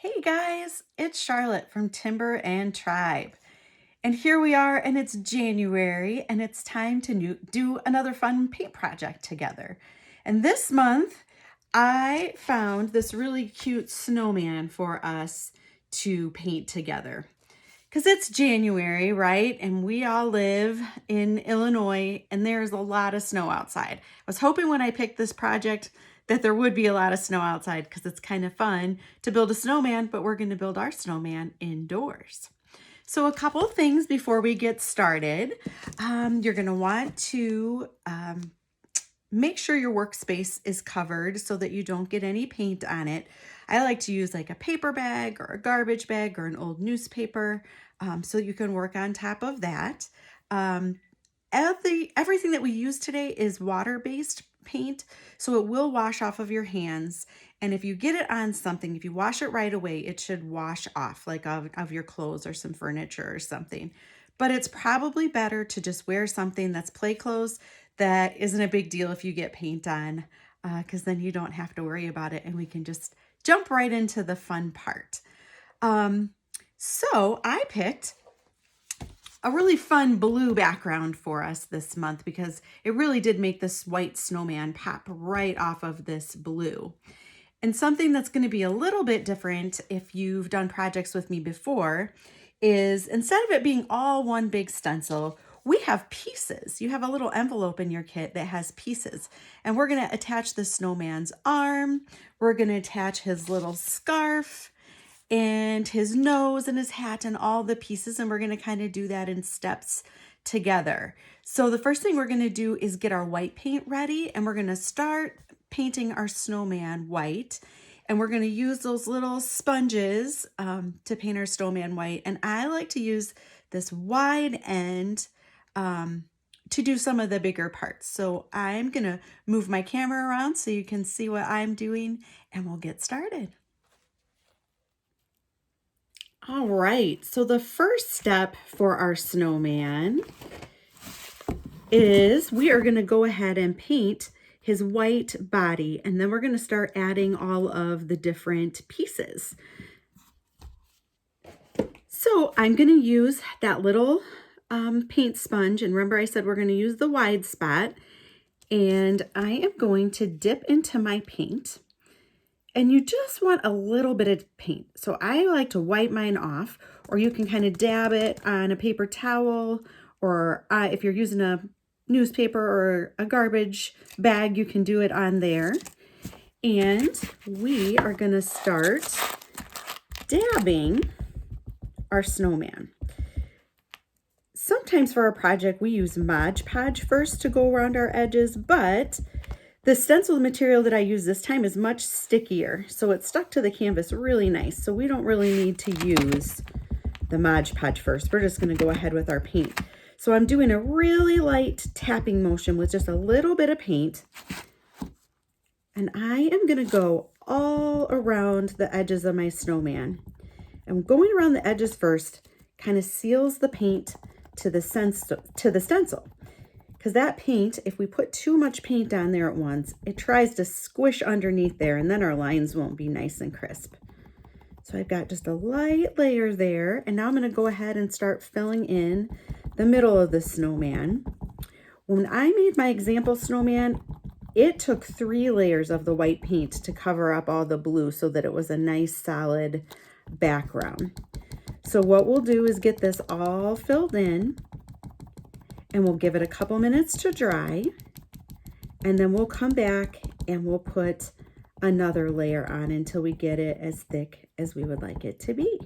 Hey guys, it's Charlotte from Timber and Tribe. And here we are, and it's January, and it's time to do another fun paint project together. And this month, I found this really cute snowman for us to paint together. Because it's January, right? And we all live in Illinois, and there's a lot of snow outside. I was hoping when I picked this project that there would be a lot of snow outside because it's kind of fun to build a snowman, but we're going to build our snowman indoors. So a couple of things before we get started. You're going to want to make sure your workspace is covered so that you don't get any paint on it. I like to use like a paper bag or a garbage bag or an old newspaper so you can work on top of that. Everything that we use today is water-based paint, so it will wash off of your hands. And if you get it on something, if you wash it right away, it should wash off like of your clothes or some furniture or something. But it's probably better to just wear something that's play clothes that isn't a big deal if you get paint on, because then you don't have to worry about it and we can just jump right into the fun part. So I picked a really fun blue background for us this month because it really did make this white snowman pop right off of this blue. And something that's going to be a little bit different if you've done projects with me before is instead of it being all one big stencil, we have pieces. You have a little envelope in your kit that has pieces. And we're going to attach the snowman's arm. We're going to attach his little scarf and his nose and his hat and all the pieces. And we're going to kind of do that in steps together. So the first thing we're going to do is get our white paint ready. And we're going to start painting our snowman white. And we're going to use those little sponges to paint our snowman white. And I like to use this wide end to do some of the bigger parts. So I'm going to move my camera around so you can see what I'm doing, and we'll get started. All right, so the first step for our snowman is we are going to go ahead and paint his white body, and then we're going to start adding all of the different pieces. So I'm going to use that little paint sponge, and remember I said we're going to use the wide spot, and I am going to dip into my paint, and you just want a little bit of paint. So I like to wipe mine off, or you can kind of dab it on a paper towel, or if you're using a newspaper or a garbage bag, you can do it on there. And we are going to start dabbing our snowman. Sometimes for our project, we use Mod Podge first to go around our edges, but the stencil material that I use this time is much stickier, so it's stuck to the canvas really nice. So we don't really need to use the Mod Podge first. We're just going to go ahead with our paint. So I'm doing a really light tapping motion with just a little bit of paint. And I am going to go all around the edges of my snowman. And going around the edges first kind of seals the paint to the stencil. Because that paint, if we put too much paint on there at once, it tries to squish underneath there, and then our lines won't be nice and crisp. So I've got just a light layer there, and now I'm going to go ahead and start filling in the middle of the snowman. When I made my example snowman, it took 3 layers of the white paint to cover up all the blue so that it was a nice solid background. So what we'll do is get this all filled in, and we'll give it a couple minutes to dry, and then we'll come back and we'll put another layer on until we get it as thick as we would like it to be.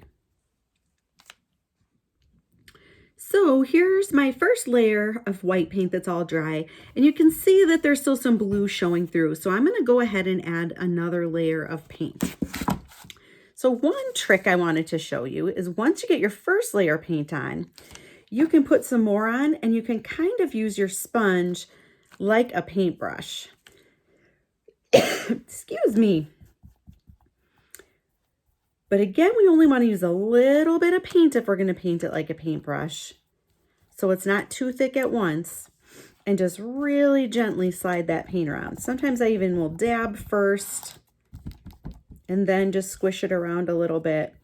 So here's my first layer of white paint that's all dry, and you can see that there's still some blue showing through. So I'm going to go ahead and add another layer of paint. So one trick I wanted to show you is once you get your first layer of paint on, you can put some more on, and you can kind of use your sponge like a paintbrush. Excuse me. But again, we only want to use a little bit of paint if we're going to paint it like a paintbrush, so it's not too thick at once, and just really gently slide that paint around. Sometimes I even will dab first and then just squish it around a little bit.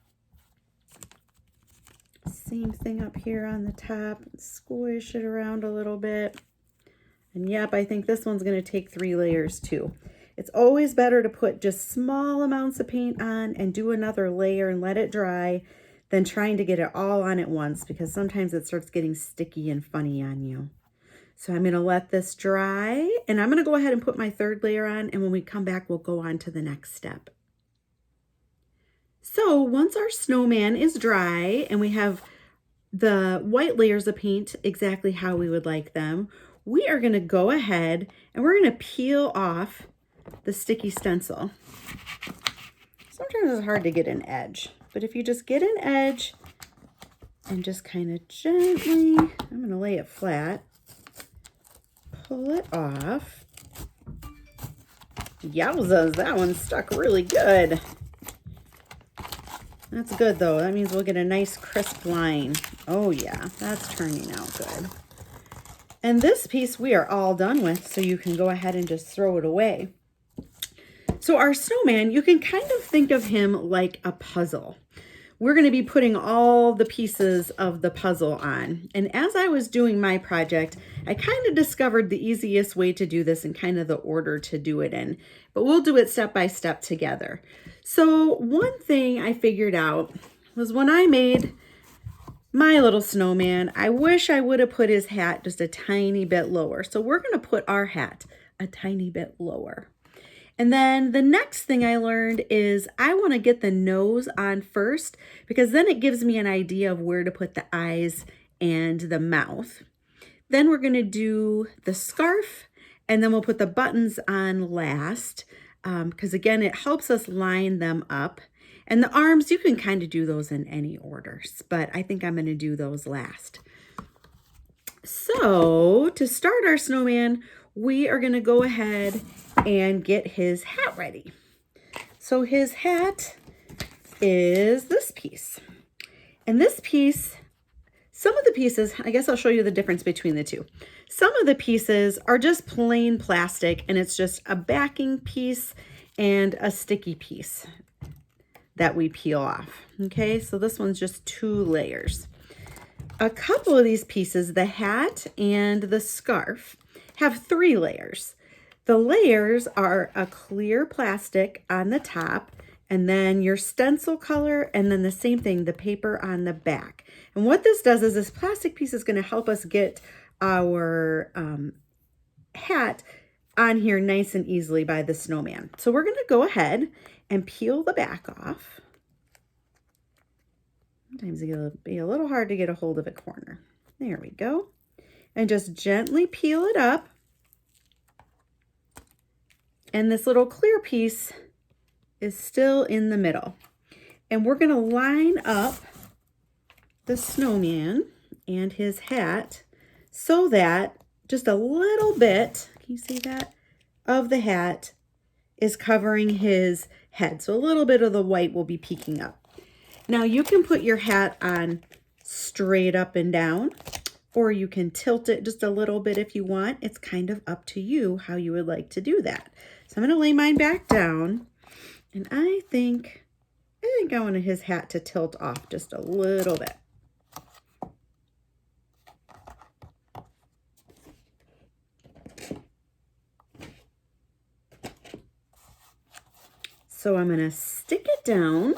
Same thing up here on the top, squish it around a little bit. And yep, I think this one's going to take 3 layers too. It's always better to put just small amounts of paint on and do another layer and let it dry than trying to get it all on at once, because sometimes it starts getting sticky and funny on you. So I'm going to let this dry, and I'm going to go ahead and put my 3rd layer on, and when we come back, we'll go on to the next step. So once our snowman is dry and we have the white layers of paint exactly how we would like them, we are going to go ahead and we're going to peel off the sticky stencil. Sometimes it's hard to get an edge, but if you just get an edge and just kind of gently, I'm going to lay it flat, pull it off. Yowzas, that one stuck really good. That's good though. That means we'll get a nice crisp line. Oh yeah, that's turning out good. And this piece we are all done with, so you can go ahead and just throw it away. So our snowman, you can kind of think of him like a puzzle. We're going to be putting all the pieces of the puzzle on. And as I was doing my project, I kind of discovered the easiest way to do this and kind of the order to do it in. But we'll do it step by step together. So one thing I figured out was when I made my little snowman, I wish I would have put his hat just a tiny bit lower. So we're going to put our hat a tiny bit lower. And then the next thing I learned is I want to get the nose on first, because then it gives me an idea of where to put the eyes and the mouth. Then we're going to do the scarf, and then we'll put the buttons on last, because again, it helps us line them up. And the arms, you can kind of do those in any orders, but I think I'm going to do those last. So to start our snowman, we are going to go ahead and get his hat ready. So his hat is this piece. And this piece, some of the pieces, I guess I'll show you the difference between the two. Some of the pieces are just plain plastic, and it's just a backing piece and a sticky piece that we peel off. Okay, so this one's just 2 layers. A couple of these pieces, the hat and the scarf, have 3 layers. The layers are a clear plastic on the top, and then your stencil color, and then the same thing, the paper on the back. And what this does is this plastic piece is going to help us get our hat on here nice and easily by the snowman. So we're going to go ahead and peel the back off. Sometimes it'll be a little hard to get a hold of a corner. There we go. And just gently peel it up. And this little clear piece is still in the middle. And we're going to line up the snowman and his hat so that just a little bit, can you see that, of the hat is covering his head. So a little bit of the white will be peeking up. Now you can put your hat on straight up and down, or you can tilt it just a little bit if you want. It's kind of up to you how you would like to do that. So I'm going to lay mine back down, and I think I wanted his hat to tilt off just a little bit. So I'm going to stick it down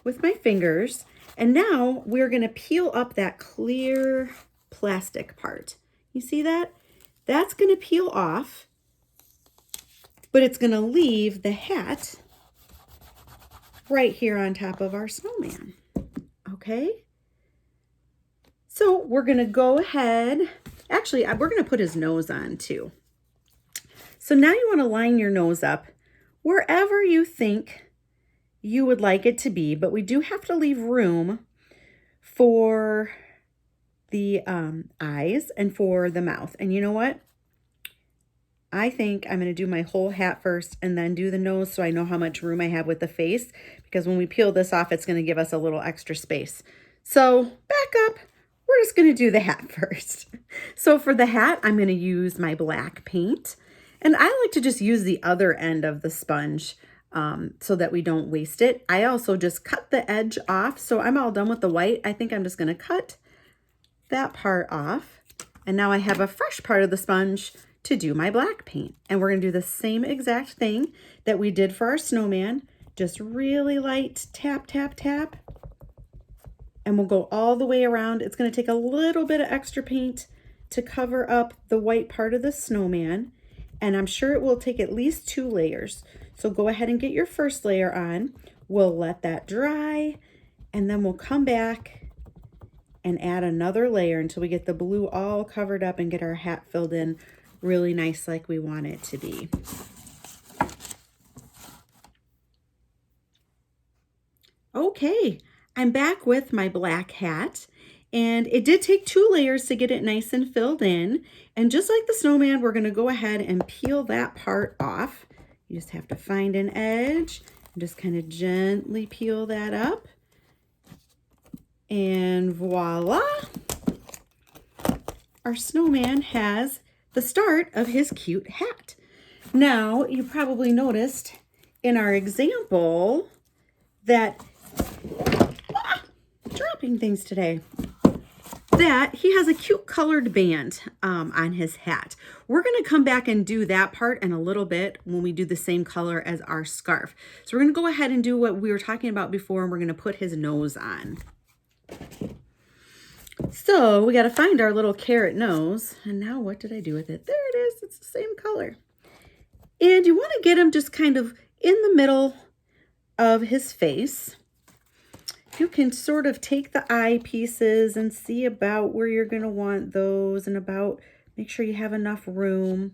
with my fingers, and now we're going to peel up that clear plastic part. You see that? That's going to peel off, but it's going to leave the hat right here on top of our snowman. Okay? So we're going to go ahead, actually, we're going to put his nose on too. So now you want to line your nose up wherever you think you would like it to be, but we do have to leave room for the eyes and for the mouth. And you know what? I think I'm going to do my whole hat first and then do the nose so I know how much room I have with the face, because when we peel this off, it's going to give us a little extra space. So back up. We're just going to do the hat first. So for the hat, I'm going to use my black paint. And I like to just use the other end of the sponge so that we don't waste it. I also just cut the edge off. So I'm all done with the white. I think I'm just going to cut that part off. And now I have a fresh part of the sponge to do my black paint. And we're going to do the same exact thing that we did for our snowman. Just really light tap, tap, tap. And we'll go all the way around. It's going to take a little bit of extra paint to cover up the white part of the snowman. And I'm sure it will take at least 2 layers. So go ahead and get your first layer on. We'll let that dry, and then we'll come back and add another layer until we get the blue all covered up and get our hat filled in really nice like we want it to be. Okay, I'm back with my black hat, and it did take 2 layers to get it nice and filled in. And just like the snowman, we're gonna go ahead and peel that part off. You just have to find an edge and just kind of gently peel that up. And voila! Our snowman has the start of his cute hat. Now, you probably noticed in our example that, dropping things today, that he has a cute colored band on his hat. We're going to come back and do that part in a little bit when we do the same color as our scarf. So we're going to go ahead and do what we were talking about before, and we're going to put his nose on. So we got to find our little carrot nose. And now what did I do with it? There it is. It's the same color. And you want to get him just kind of in the middle of his face. You can sort of take the eye pieces and see about where you're going to want those, and about make sure you have enough room.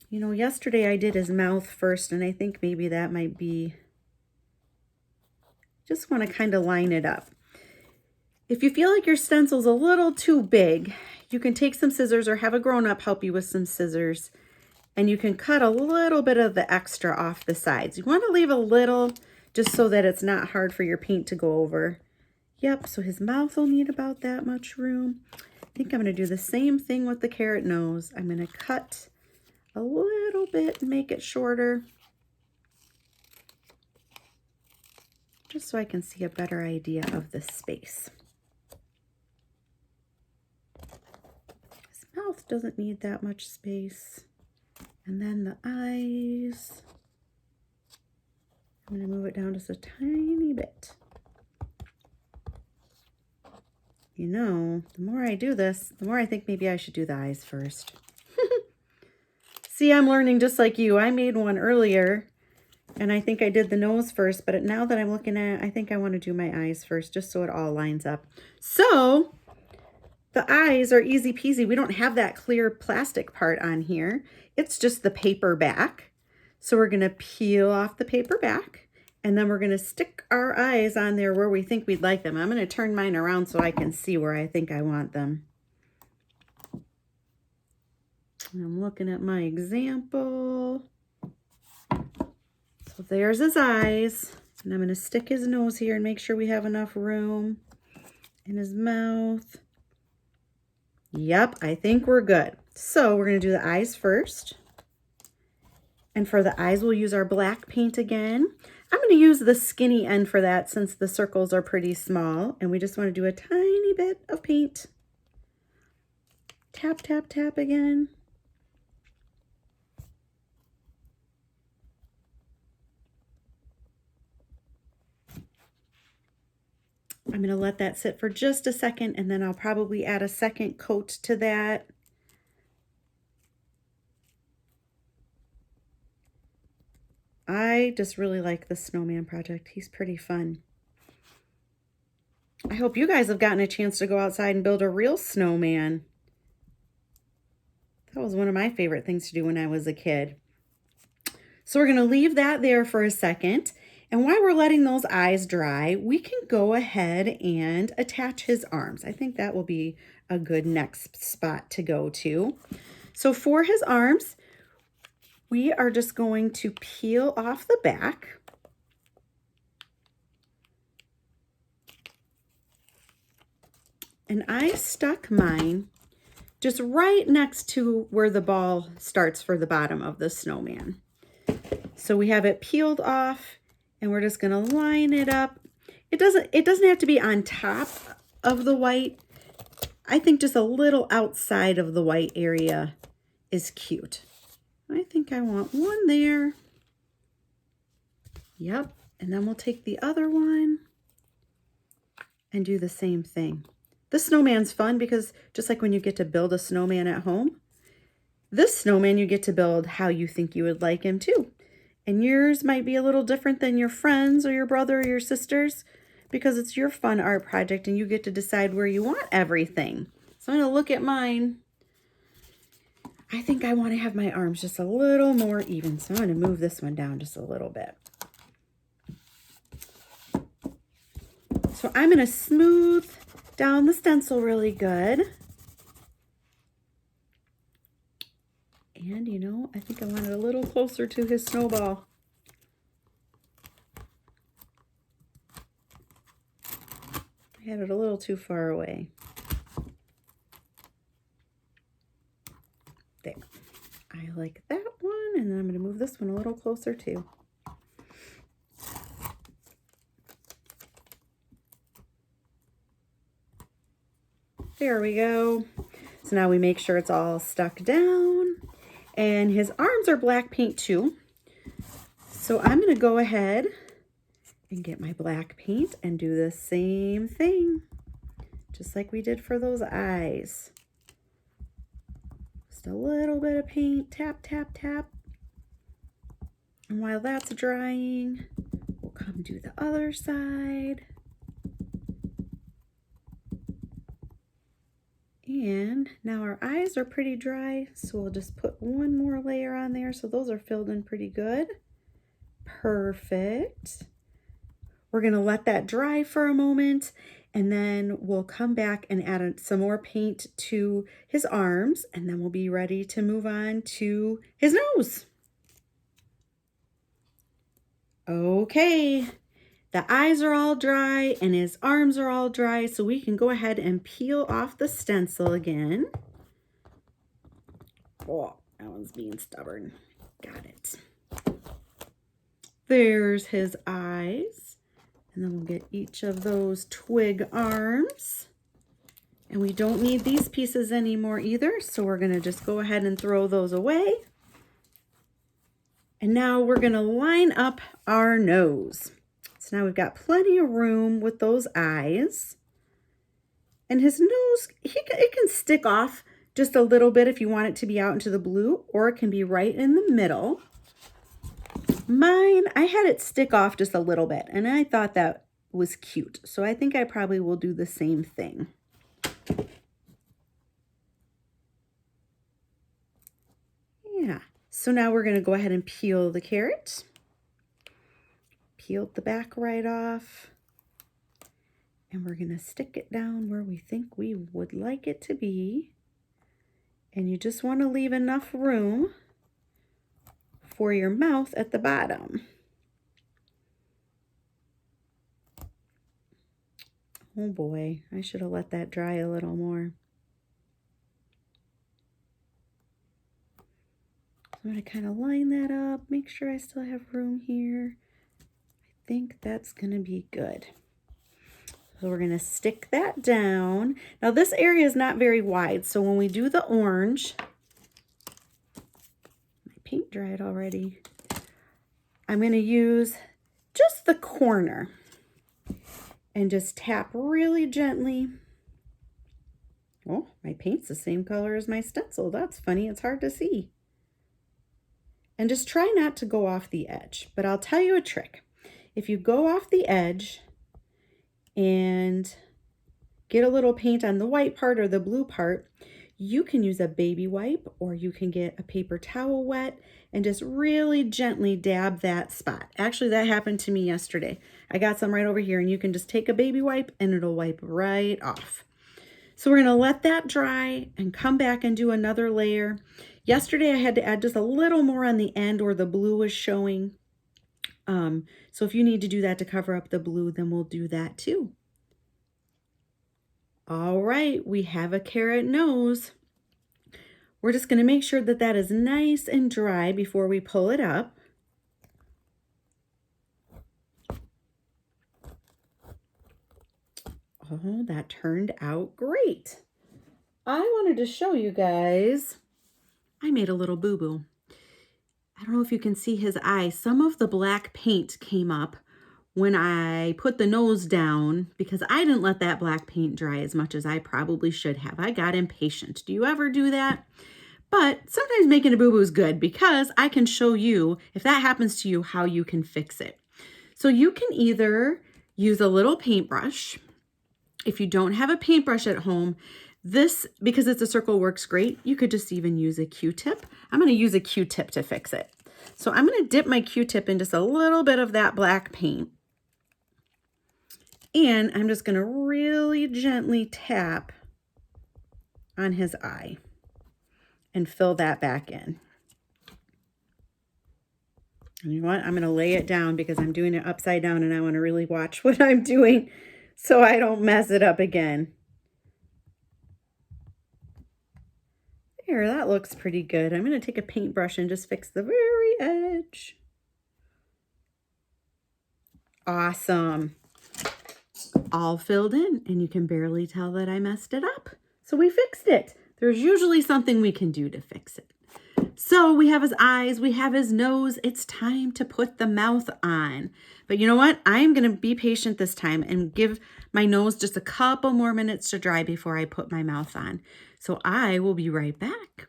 You know, yesterday I did his mouth first, and I think maybe that might be, just want to kind of line it up. If you feel like your stencil's a little too big, you can take some scissors or have a grown-up help you with some scissors, and you can cut a little bit of the extra off the sides. You want to leave a little just so that it's not hard for your paint to go over. Yep, so his mouth will need about that much room. I think I'm going to do the same thing with the carrot nose. I'm going to cut a little bit and make it shorter, just so I can see a better idea of the space. His mouth doesn't need that much space. And then the eyes, I'm going to move it down just a tiny bit. You know, the more I do this, the more I think maybe I should do the eyes first. See, I'm learning just like you. I made one earlier, and I think I did the nose first, but now that I'm looking at it, I think I want to do my eyes first, just so it all lines up. So the eyes are easy peasy. We don't have that clear plastic part on here. It's just the paper back. So we're going to peel off the paper back, and then we're going to stick our eyes on there where we think we'd like them. I'm going to turn mine around so I can see where I think I want them. I'm looking at my example. So there's his eyes, and I'm going to stick his nose here and make sure we have enough room in his mouth. Yep, I think we're good. So we're going to do the eyes first. And for the eyes, we'll use our black paint again. I'm going to use the skinny end for that since the circles are pretty small. And we just want to do a tiny bit of paint. Tap, tap, tap again. I'm going to let that sit for just a second, and then I'll probably add a second coat to that. I just really like the Snowman Project. He's pretty fun. I hope you guys have gotten a chance to go outside and build a real snowman. That was one of my favorite things to do when I was a kid. So we're going to leave that there for a second. And while we're letting those eyes dry, we can go ahead and attach his arms. I think that will be a good next spot to go to. So for his arms, we are just going to peel off the back. And I stuck mine just right next to where the ball starts for the bottom of the snowman. So we have it peeled off and we're just gonna line it up. It doesn't have to be on top of the white. I think just a little outside of the white area is cute. I think I want one there. Yep, and then we'll take the other one and do the same thing. The snowman's fun because just like when you get to build a snowman at home, this snowman you get to build how you think you would like him too. And yours might be a little different than your friends or your brother or your sisters because it's your fun art project and you get to decide where you want everything. So I'm gonna look at mine. I think I want to have my arms just a little more even. So I'm going to move this one down just a little bit. So I'm going to smooth down the stencil really good. And you know, I think I want it a little closer to his snowball. I had it a little too far away. There. I like that one, and then I'm going to move this one a little closer too. There we go. So now we make sure it's all stuck down, and his arms are black paint too. So I'm going to go ahead and get my black paint and do the same thing, just like we did for those eyes. Just a little bit of paint, tap, tap, tap. And while that's drying, we'll come do the other side. And now our eyes are pretty dry, so we'll just put one more layer on there. So those are filled in pretty good. Perfect. We're gonna let that dry for a moment, and then we'll come back and add some more paint to his arms, and then we'll be ready to move on to his nose. Okay, the eyes are all dry and his arms are all dry, so we can go ahead and peel off the stencil again. Oh, that one's being stubborn. Got it. There's his eyes. And then we'll get each of those twig arms. And we don't need these pieces anymore either, so we're gonna just go ahead and throw those away. And now we're gonna line up our nose. So now we've got plenty of room with those eyes. And his nose, it can stick off just a little bit if you want it to be out into the blue, or it can be right in the middle. Mine, I had it stick off just a little bit, and I thought that was cute. So I think I probably will do the same thing. Yeah. So now we're going to go ahead and peel the carrot. Peeled the back right off. And we're going to stick it down where we think we would like it to be. And you just want to leave enough room for your mouth at the bottom. Oh boy, I should have let that dry a little more. I'm going to kind of line that up, make sure I still have room here. I think that's going to be good. So we're going to stick that down. Now this area is not very wide, so when we do the orange, my paint dried already, I'm going to use just the corner and just tap really gently. Oh, my paint's the same color as my stencil. That's funny, it's hard to see. And just try not to go off the edge, but I'll tell you a trick. If you go off the edge and get a little paint on the white part or the blue part, you can use a baby wipe or you can get a paper towel wet and just really gently dab that spot. Actually, that happened to me yesterday. I got some right over here, and you can just take a baby wipe and it'll wipe right off. So we're gonna let that dry and come back and do another layer. Yesterday I had to add just a little more on the end where the blue was showing. So if you need to do that to cover up the blue, then we'll do that too. All right, we have a carrot nose. We're just gonna make sure that that is nice and dry before we pull it up. Oh, that turned out great. I wanted to show you guys, I made a little boo-boo. I don't know if you can see his eye. Some of the black paint came up when I put the nose down because I didn't let that black paint dry as much as I probably should have. I got impatient. Do you ever do that? But sometimes making a boo-boo is good because I can show you, if that happens to you, how you can fix it. So you can either use a little paintbrush. If you don't have a paintbrush at home, this, because it's a circle, works great. You could just even use a Q-tip. I'm going to use a Q-tip to fix it. So I'm going to dip my Q-tip in just a little bit of that black paint. And I'm just going to really gently tap on his eye and fill that back in. And you know what? I'm going to lay it down because I'm doing it upside down and I want to really watch what I'm doing so I don't mess it up again. There, that looks pretty good. I'm going to take a paintbrush and just fix the very edge. Awesome. All filled in, and you can barely tell that I messed it up. So we fixed it. There's usually something we can do to fix it. So we have his eyes, we have his nose. It's time to put the mouth on. But you know what? I'm going to be patient this time and give my nose just a couple more minutes to dry before I put my mouth on. So I will be right back.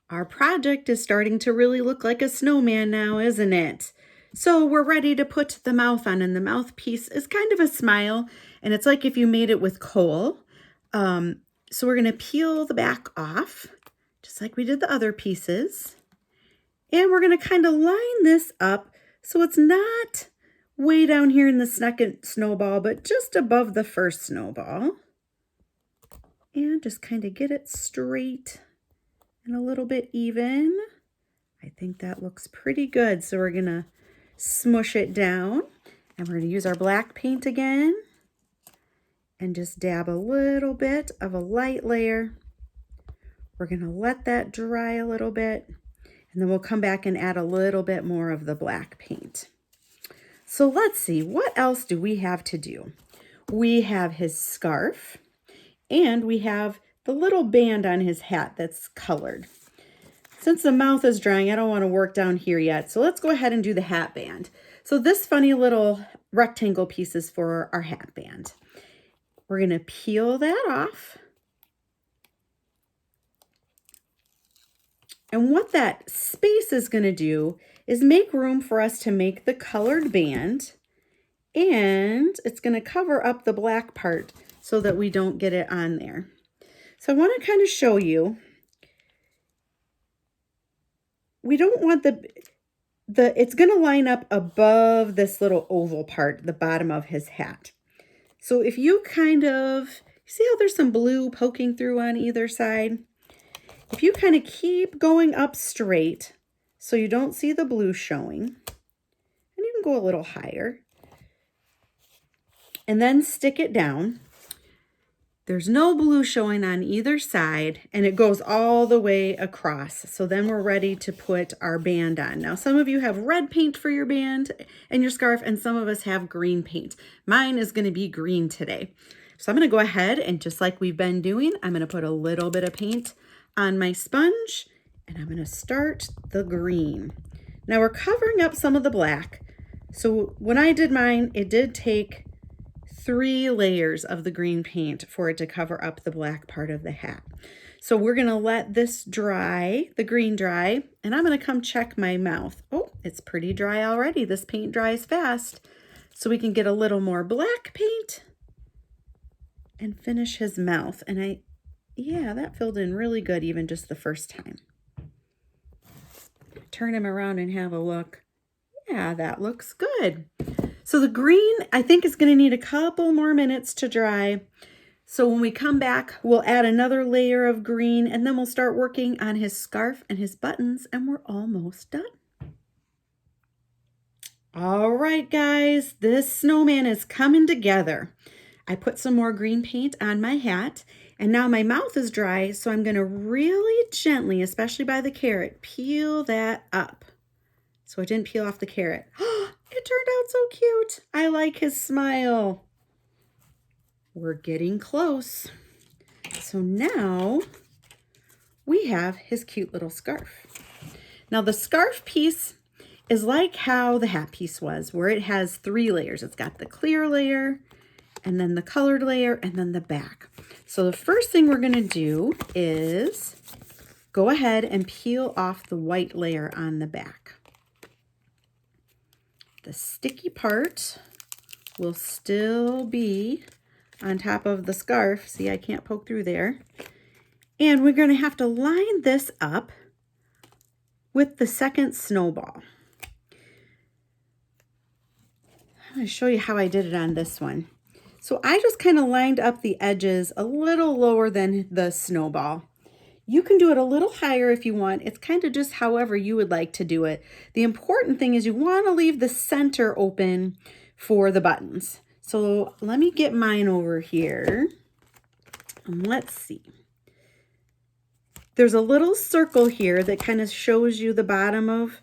Our project is starting to really look like a snowman now, isn't it? So we're ready to put the mouth on, and the mouthpiece is kind of a smile, and it's like if you made it with coal. So we're going to peel the back off, just like we did the other pieces. And we're going to kind of line this up so it's not way down here in the second snowball, but just above the first snowball. And just kind of get it straight and a little bit even. I think that looks pretty good. So we're going to smush it down, and we're going to use our black paint again and just dab a little bit of a light layer. We're going to let that dry a little bit, and then we'll come back and add a little bit more of the black paint. So let's see, what else do we have to do? We have his scarf, and we have the little band on his hat that's colored. Since the mouth is drying, I don't want to work down here yet. So let's go ahead and do the hat band. So this funny little rectangle piece is for our hat band. We're going to peel that off. And what that space is going to do is make room for us to make the colored band. And it's going to cover up the black part so that we don't get it on there. So I want to kind of show you. We don't want it's going to line up above this little oval part, the bottom of his hat. So if you see how there's some blue poking through on either side? If you kind of keep going up straight so you don't see the blue showing, and you can go a little higher, and then stick it down. There's no blue showing on either side, and it goes all the way across. So then we're ready to put our band on. Now, some of you have red paint for your band and your scarf, and some of us have green paint. Mine is going to be green today. So I'm going to go ahead and just like we've been doing, I'm going to put a little bit of paint on my sponge, and I'm going to start the green. Now we're covering up some of the black. So when I did mine, it did take 3 layers of the green paint for it to cover up the black part of the hat. So we're going to let this dry, the green dry, and I'm going to come check my mouth. Oh, it's pretty dry already. This paint dries fast. So we can get a little more black paint and finish his mouth. And yeah, that filled in really good even just the first time. Turn him around and have a look. Yeah, that looks good. So the green, I think, is going to need a couple more minutes to dry. So when we come back, we'll add another layer of green, and then we'll start working on his scarf and his buttons, and we're almost done. All right, guys, this snowman is coming together. I put some more green paint on my hat, and now my mouth is dry, so I'm going to really gently, especially by the carrot, peel that up. So it didn't peel off the carrot. It turned out so cute. I like his smile. We're getting close. So now we have his cute little scarf. Now the scarf piece is like how the hat piece was, where it has 3 layers. It's got the clear layer, and then the colored layer, and then the back. So the first thing we're gonna do is go ahead and peel off the white layer on the back. The sticky part will still be on top of the scarf. See, I can't poke through there. And we're gonna have to line this up with the second snowball. I'm gonna show you how I did it on this one. So I just kind of lined up the edges a little lower than the snowball. You can do it a little higher if you want. It's kind of just however you would like to do it. The important thing is you want to leave the center open for the buttons. So let me get mine over here. And let's see. There's a little circle here that kind of shows you the bottom of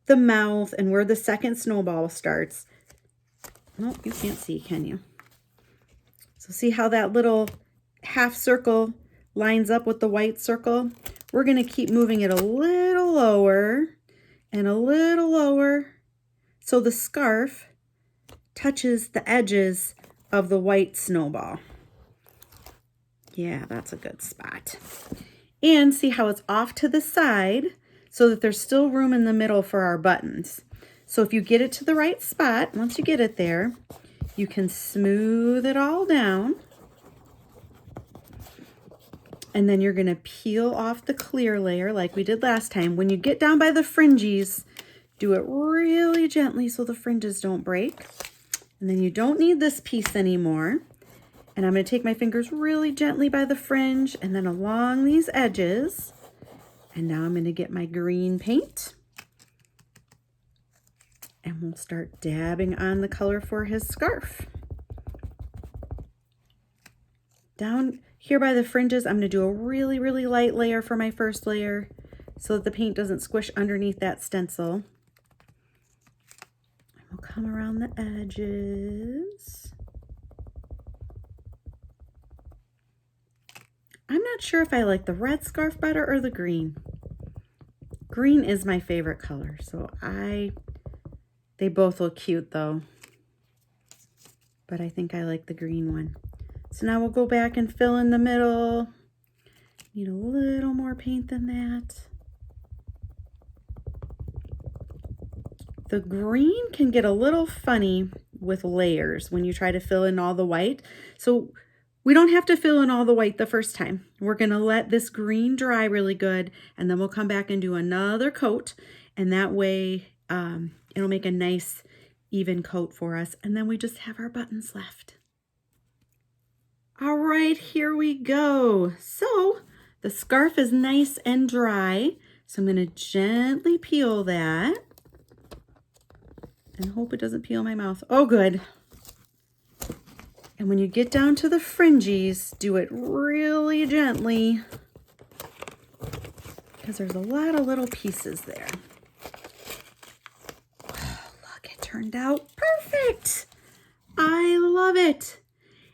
the mouth and where the second snowball starts. Nope, you can't see, can you? So see how that little half circle lines up with the white circle? We're going to keep moving it a little lower and a little lower so the scarf touches the edges of the white snowball. Yeah, that's a good spot. And see how it's off to the side so that there's still room in the middle for our buttons. So if you get it to the right spot, once you get it there, you can smooth it all down. And then you're going to peel off the clear layer like we did last time. When you get down by the fringes, do it really gently so the fringes don't break. And then you don't need this piece anymore. And I'm going to take my fingers really gently by the fringe and then along these edges. And now I'm going to get my green paint. And we'll start dabbing on the color for his scarf. Down here by the fringes, I'm going to do a really, really light layer for my first layer so that the paint doesn't squish underneath that stencil. And we'll come around the edges. I'm not sure if I like the red scarf better or the green. Green is my favorite color, so they both look cute though. But I think I like the green one. So now we'll go back and fill in the middle. Need a little more paint than that. The green can get a little funny with layers when you try to fill in all the white. So we don't have to fill in all the white the first time. We're going to let this green dry really good, and then we'll come back and do another coat, and that way it'll make a nice even coat for us, and then we just have our buttons left. All right, here we go. So the scarf is nice and dry, so I'm going to gently peel that and hope it doesn't peel my mouth. Oh, good. And when you get down to the fringes, do it really gently because there's a lot of little pieces there. Oh, look, it turned out perfect. I love it.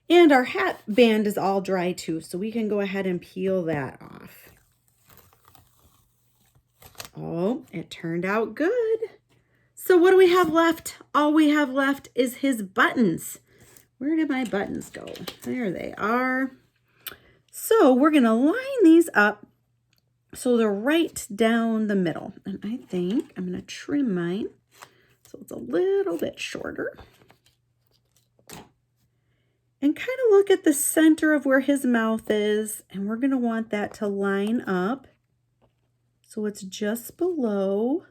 And our hat band is all dry too, so we can go ahead and peel that off. Oh, it turned out good. So what do we have left? All we have left is his buttons. Where did my buttons go? There they are. So we're going to line these up so they're right down the middle. And I think I'm going to trim mine so it's a little bit shorter. And kind of look at the center of where his mouth is. And we're going to want that to line up. So it's just below.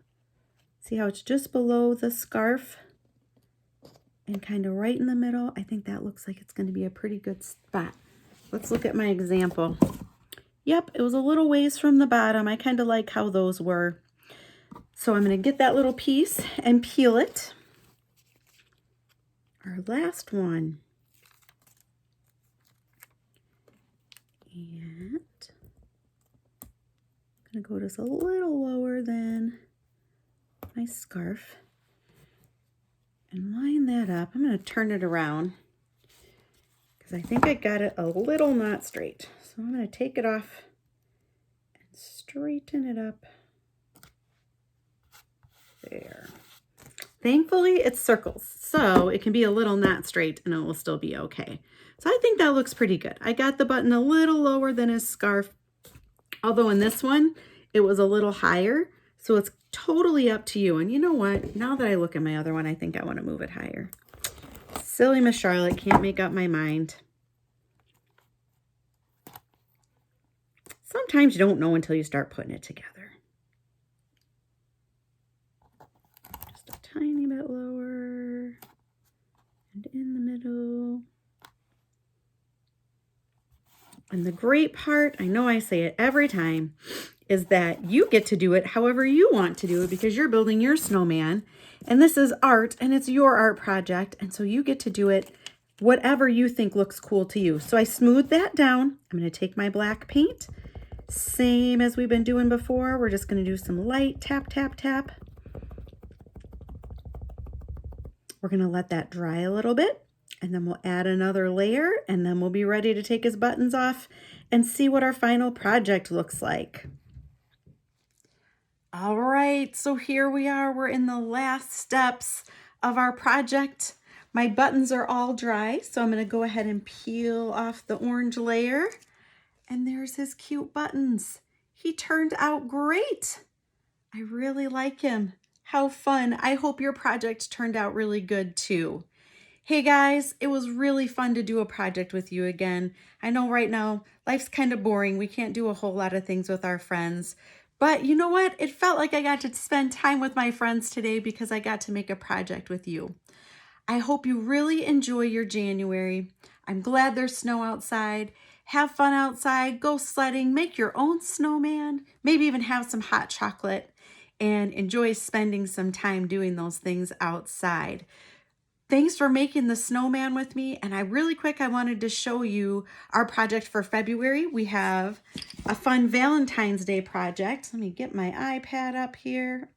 See how it's just below the scarf? And kind of right in the middle. I think that looks like it's going to be a pretty good spot. Let's look at my example. Yep, it was a little ways from the bottom. I kind of like how those were. So I'm going to get that little piece and peel it. Our last one. And I'm going to go just a little lower than my scarf and line that up. I'm going to turn it around because I think I got it a little not straight. So I'm going to take it off and straighten it up. There. Thankfully, it's circles, so it can be a little not straight and it will still be okay. So I think that looks pretty good. I got the button a little lower than his scarf, although in this one, it was a little higher. So it's totally up to you. And you know what? Now that I look at my other one, I think I want to move it higher. Silly Miss Charlotte, can't make up my mind. Sometimes you don't know until you start putting it together. Just a tiny bit lower and in the middle. And the great part, I know I say it every time, is that you get to do it however you want to do it because you're building your snowman. And this is art and it's your art project. And so you get to do it whatever you think looks cool to you. So I smoothed that down. I'm going to take my black paint. Same as we've been doing before. We're just going to do some light tap, tap, tap. We're going to let that dry a little bit. And then we'll add another layer and then we'll be ready to take his buttons off and see what our final project looks like. All right, so here we are. We're in the last steps of our project. My buttons are all dry, so I'm gonna go ahead and peel off the orange layer. And there's his cute buttons. He turned out great. I really like him. How fun. I hope your project turned out really good too. Hey guys, it was really fun to do a project with you again. I know right now life's kind of boring. We can't do a whole lot of things with our friends. But you know what? It felt like I got to spend time with my friends today because I got to make a project with you. I hope you really enjoy your January. I'm glad there's snow outside. Have fun outside, go sledding, make your own snowman, maybe even have some hot chocolate and enjoy spending some time doing those things outside. Thanks for making the snowman with me. And I wanted to show you our project for February. We have a fun Valentine's Day project. Let me get my iPad up here.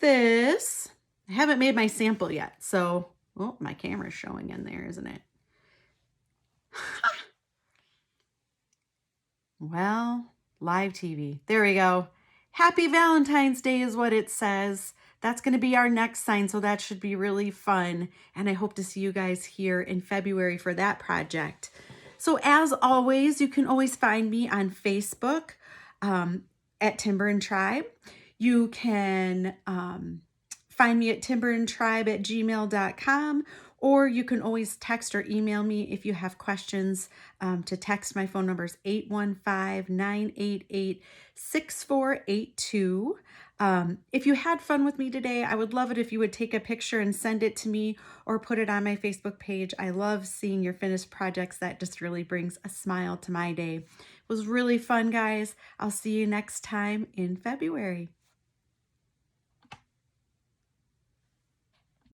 I haven't made my sample yet. So, oh, my camera's showing in there, isn't it? Well, live TV. There we go. Happy Valentine's Day is what it says. That's going to be our next sign, so that should be really fun. And I hope to see you guys here in February for that project. So as always, you can always find me on Facebook at Timber and Tribe. You can find me at timberandtribe@gmail.com, or you can always text or email me if you have questions. To text, my phone number is 815-988-6482. If you had fun with me today, I would love it if you would take a picture and send it to me or put it on my Facebook page. I love seeing your finished projects. That just really brings a smile to my day. It was really fun, guys. I'll see you next time in February.